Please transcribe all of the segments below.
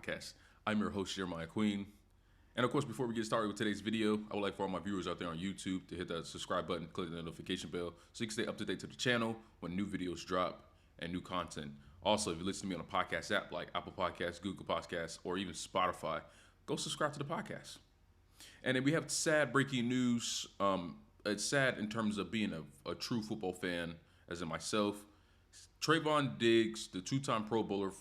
podcast. I'm your host, Jeremiah Queen. And of course, before we get started with today's video, I would like for all my viewers out there on YouTube to hit that subscribe button, click the notification bell so you can stay up to date to the channel when new videos drop and new content. Also, if you listen to me on a podcast app like Apple Podcasts, Google Podcasts, or even Spotify, go subscribe to the podcast. And then we have sad breaking news. It's sad in terms of being a true football fan, as in myself. Trevon Diggs, the two-time Pro Bowler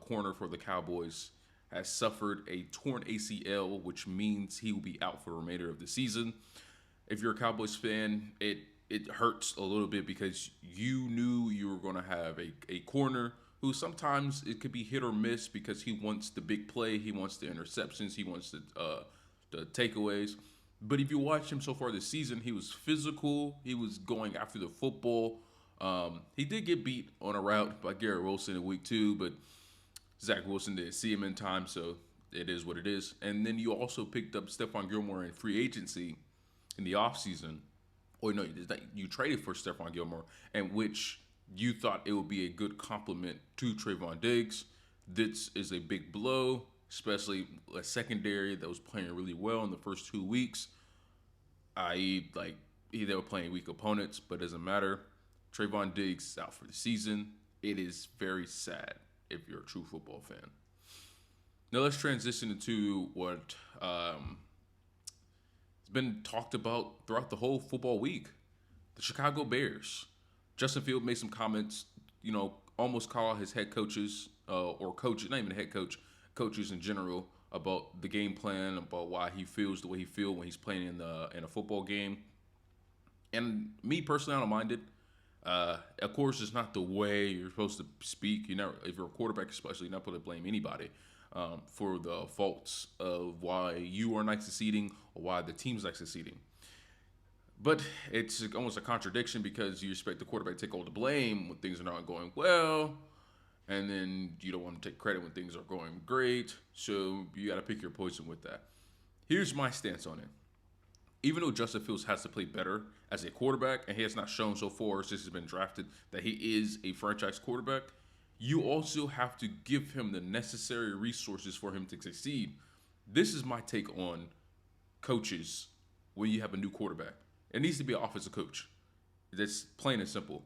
corner for the Cowboys, has suffered a torn ACL, which means he will be out for the remainder of the season. If you're a Cowboys fan, it hurts a little bit because you knew you were going to have a corner who sometimes it could be hit or miss because he wants the big play, he wants the interceptions, he wants the takeaways. But if you watch him so far this season, he was physical, he was going after the football. He did get beat on a route by Garrett Wilson in week 2, but Zach Wilson didn't see him in time, so it is what it is. And then you also picked up Stephon Gilmore in free agency in the offseason. Or no, you traded for Stephon Gilmore, and which you thought it would be a good compliment to Trevon Diggs. This is a big blow, especially a secondary that was playing really well in the first 2 weeks. I.e., they were playing weak opponents, but it doesn't matter. Trevon Diggs is out for the season. It is very sad if you're a true football fan. Now let's transition into what has been talked about throughout the whole football week. The Chicago Bears. Justin Fields made some comments, almost call out his head coaches or coaches, not even the head coach, coaches in general about the game plan, about why he feels the way he feels when he's playing in a football game. And me personally, I don't mind it. Of course, it's not the way you're supposed to speak. If you're a quarterback, especially, you're not supposed to blame anybody for the faults of why you are not succeeding or why the team's not succeeding. But it's almost a contradiction because you expect the quarterback to take all the blame when things are not going well, and then you don't want to take credit when things are going great. So you got to pick your poison with that. Here's my stance on it. Even though Justin Fields has to play better as a quarterback, and he has not shown so far since he's been drafted that he is a franchise quarterback, you also have to give him the necessary resources for him to succeed. This is my take on coaches when you have a new quarterback. It needs to be an offensive coach. That's plain and simple.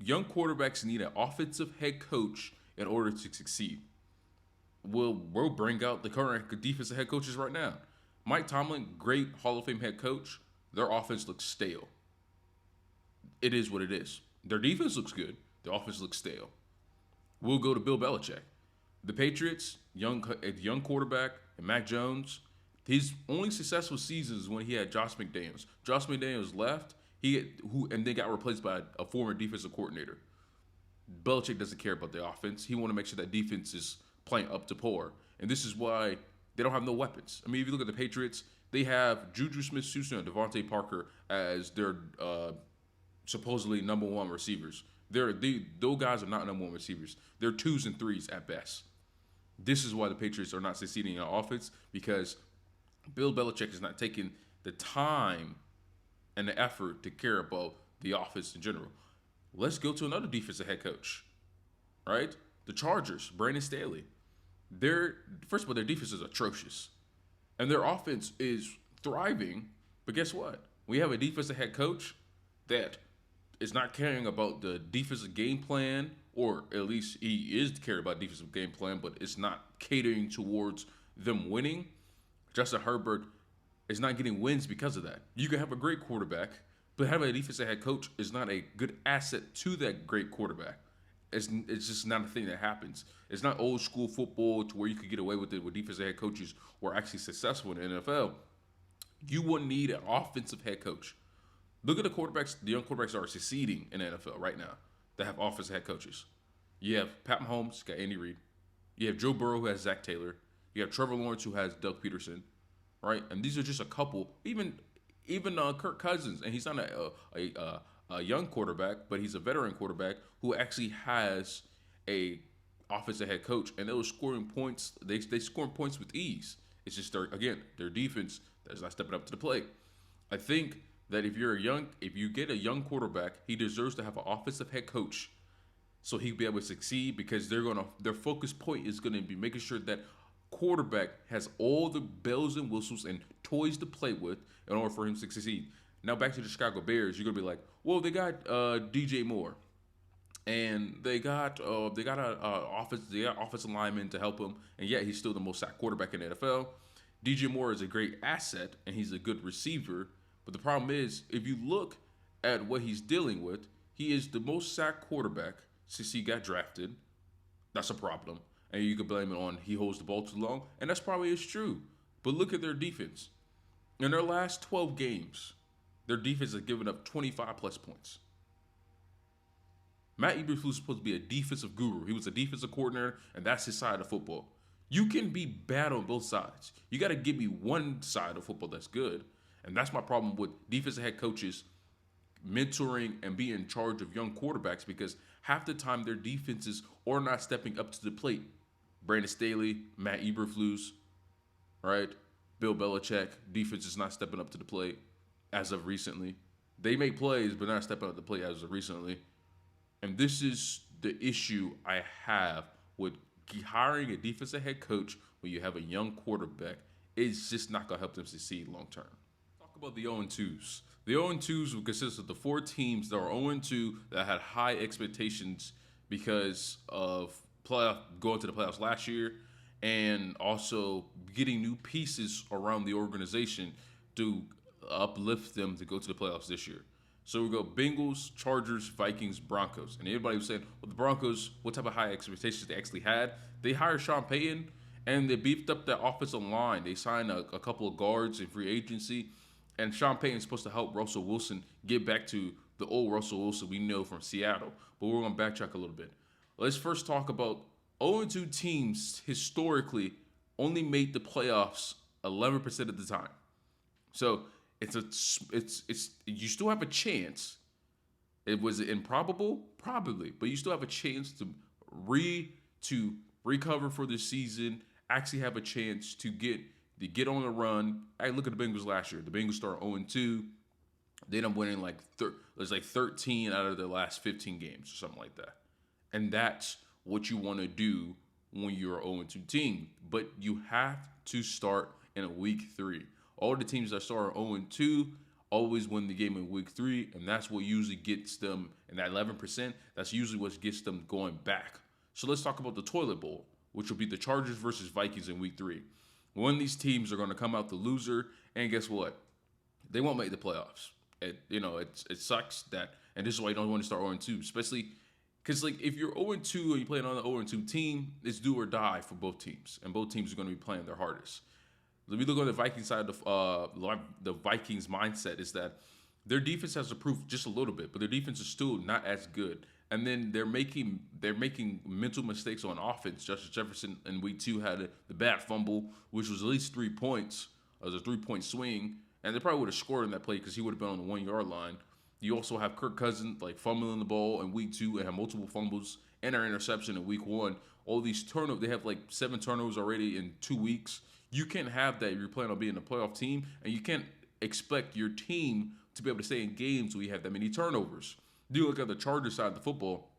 Young quarterbacks need an offensive head coach in order to succeed. We'll bring out the current defensive head coaches right now. Mike Tomlin, great Hall of Fame head coach. Their offense looks stale. It is what it is. Their defense looks good. Their offense looks stale. We'll go to Bill Belichick. The Patriots, young quarterback, and Mac Jones. His only successful seasons when he had Josh McDaniels. Josh McDaniels left, and then got replaced by a former defensive coordinator. Belichick doesn't care about the offense. He wants to make sure that defense is playing up to par. And this is why they don't have no weapons. I mean, if you look at the Patriots, they have Juju Smith-Schuster and Devontae Parker as their supposedly number one receivers. Those guys are not number one receivers. They're 2s and 3s at best. This is why the Patriots are not succeeding in offense, because Bill Belichick is not taking the time and the effort to care about the offense in general. Let's go to another defensive head coach, right? The Chargers, Brandon Staley. First of all, their defense is atrocious, and their offense is thriving. But guess what? We have a defensive head coach that is not caring about the defensive game plan, or at least he is caring about defensive game plan, but it's not catering towards them winning. Justin Herbert is not getting wins because of that. You can have a great quarterback, but having a defensive head coach is not a good asset to that great quarterback. It's just not a thing that happens. It's not old school football to where you could get away with it with defensive head coaches who are actually successful in the NFL. You will need an offensive head coach. Look at the young quarterbacks that are succeeding in the NFL right now that have offensive head coaches. You have Pat Mahomes, got Andy Reid. You have Joe Burrow, who has Zach Taylor. You have Trevor Lawrence, who has Doug Peterson, right? And these are just a couple. Even Kirk Cousins, and he's not a young quarterback, but he's a veteran quarterback who actually has a offensive head coach, and they were scoring points. They scoring points with ease. It's just their defense that's not stepping up to the plate. I think that if you get a young quarterback, he deserves to have an offensive head coach so he'll be able to succeed because their focus point is gonna be making sure that quarterback has all the bells and whistles and toys to play with in order for him to succeed. Now back to the Chicago Bears, you're gonna be like, well, they got DJ Moore, and they got offensive linemen to help him, and yet he's still the most sacked quarterback in the NFL. DJ Moore is a great asset and he's a good receiver, but the problem is if you look at what he's dealing with, he is the most sacked quarterback since he got drafted. That's a problem, and you could blame it on he holds the ball too long, and that's probably is true. But look at their defense. In their last 12 games, their defense has given up 25 plus points. Matt Eberflus was supposed to be a defensive guru. He was a defensive coordinator, and that's his side of football. You can be bad on both sides. You got to give me one side of football that's good. And that's my problem with defensive head coaches mentoring and being in charge of young quarterbacks, because half the time their defenses are not stepping up to the plate. Brandon Staley, Matt Eberflus, right? Bill Belichick, defense is not stepping up to the plate as of recently. They make plays, but not stepping up to the plate as of recently. And this is the issue I have with hiring a defensive head coach when you have a young quarterback. It's just not going to help them succeed long term. Talk about the 0-2s. The 0-2s will consist of the 4 teams that are 0-2 that had high expectations because of going to the playoffs last year, and also getting new pieces around the organization to uplift them to go to the playoffs this year. So we go Bengals, Chargers, Vikings, Broncos. And everybody was saying, well, the Broncos, what type of high expectations they actually had? They hired Sean Payton, and they beefed up that offensive line. They signed a couple of guards in free agency. And Sean Payton is supposed to help Russell Wilson get back to the old Russell Wilson we know from Seattle. But we're going to backtrack a little bit. Let's first talk about 0-2 teams historically only made the playoffs 11% of the time. So you still have a chance. It was improbable, probably, but you still have a chance to recover for the season. Actually, have a chance to get on the run. Hey, look at the Bengals last year. The Bengals started 0-2. They ended up winning like 13 out of their last 15 games or something like that. And that's what you want to do when you're an 0-2 team. But you have to start in a week 3. All the teams that start 0-2 always win the game in week 3, and that's what usually gets them, in that 11%, that's usually what gets them going back. So let's talk about the toilet bowl, which will be the Chargers versus Vikings in week 3. One of these teams are going to come out the loser, and guess what? They won't make the playoffs. It sucks that, and this is why you don't want to start 0-2, especially because like if you're 0-2 and you play on an 0-2 team, it's do or die for both teams, and both teams are going to be playing their hardest. Let me look on the Vikings side of the Vikings mindset is that their defense has improved just a little bit, but their defense is still not as good. And then they're making mental mistakes on offense. Justin Jefferson in week 2 had the bad fumble, which was at least 3 points. It was a 3-point swing, and they probably would have scored in that play because he would have been on the 1-yard line. You also have Kirk Cousins like fumbling the ball in week 2 and have multiple fumbles and an interception in week 1. All these turnovers, they have like 7 turnovers already in 2 weeks. You can't have that if you're planning on being a playoff team, and you can't expect your team to be able to stay in games where you have that many turnovers. You look at the Chargers side of the football,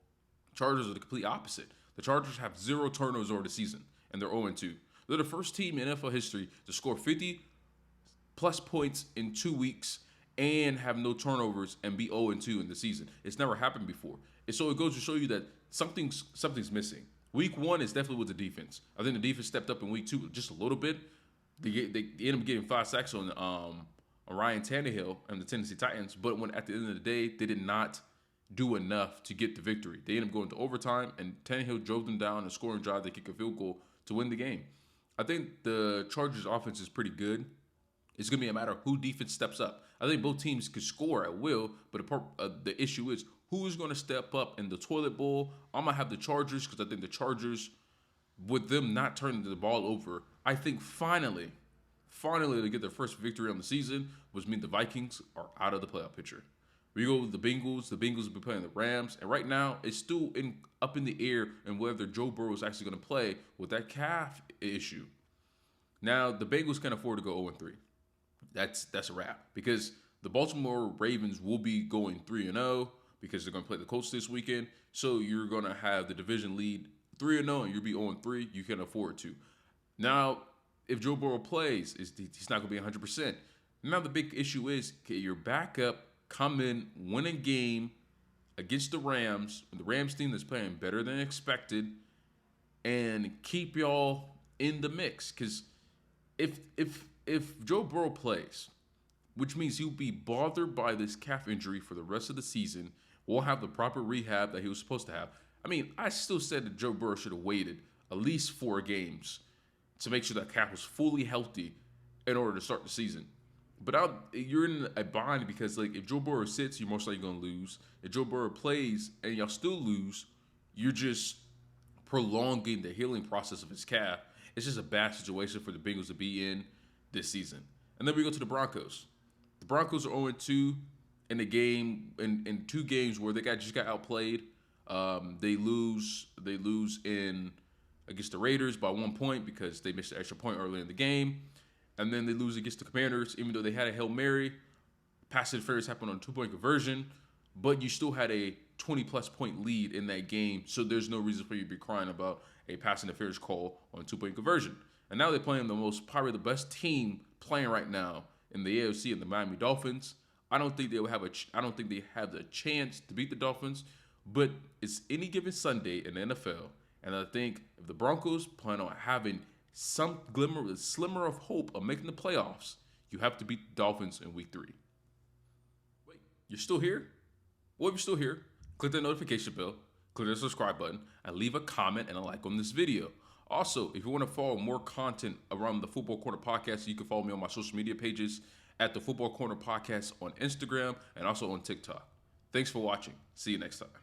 Chargers are the complete opposite. The Chargers have 0 turnovers over the season, and they're 0-2. They're the first team in NFL history to score 50-plus points in 2 weeks and have no turnovers and be 0-2 in the season. It's never happened before. And so it goes to show you that something's missing. Week 1 is definitely with the defense. I think the defense stepped up in week 2 just a little bit. They ended up getting 5 sacks on Ryan Tannehill and the Tennessee Titans, but when at the end of the day, they did not do enough to get the victory. They ended up going to overtime, and Tannehill drove them down and scoring drive. They kick a field goal to win the game. I think the Chargers' offense is pretty good. It's going to be a matter of who defense steps up. I think both teams could score at will, but the issue is who is going to step up in the toilet bowl. I'm going to have the Chargers because I think the Chargers, with them not turning the ball over, I think finally to get their first victory on the season, which means the Vikings are out of the playoff picture. We go with the Bengals. The Bengals will be playing the Rams, and right now it's still up in the air and whether Joe Burrow is actually going to play with that calf issue. Now the Bengals can afford to go 0-3. That's a wrap because the Baltimore Ravens will be going 3-0 because they're going to play the Colts this weekend. So you're going to have the division lead 3-0, and you'll be 0-3. You can afford to. Now, if Joe Burrow plays, he's not going to be 100%. Now the big issue is, can your backup come in, win a game against the Rams, the Rams team that's playing better than expected, and keep y'all in the mix? Because if Joe Burrow plays, which means he'll be bothered by this calf injury for the rest of the season, won't have the proper rehab that he was supposed to have. I mean, I still said that Joe Burrow should have waited at least 4 games to make sure that calf was fully healthy in order to start the season. But you're in a bind because, like, if Joe Burrow sits, you're most likely going to lose. If Joe Burrow plays and y'all still lose, you're just prolonging the healing process of his calf. It's just a bad situation for the Bengals to be in this season. And then we go to the Broncos. The Broncos are 0-2 in the game in 2 games where they just got outplayed. They lose in against the Raiders by 1 point because they missed the extra point early in the game. And then they lose against the Commanders, even though they had a Hail Mary. Pass interference happened on a 2-point conversion, but you still had a 20-plus point lead in that game, so there's no reason for you to be crying about a pass interference call on a 2-point conversion. And now they're playing probably the best team playing right now in the AFC, and the Miami Dolphins. I don't think they have the chance to beat the Dolphins, but it's any given Sunday in the NFL, and I think if the Broncos plan on having some slimmer of hope of making the playoffs, you have to beat the Dolphins in week 3. Wait, you're still here? Well, if you're still here, click the notification bell, click the subscribe button, and leave a comment and a like on this video. Also, if you want to follow more content around the Football Corner Podcast, you can follow me on my social media pages at the Football Corner Podcast on Instagram and also on TikTok. Thanks for watching. See you next time.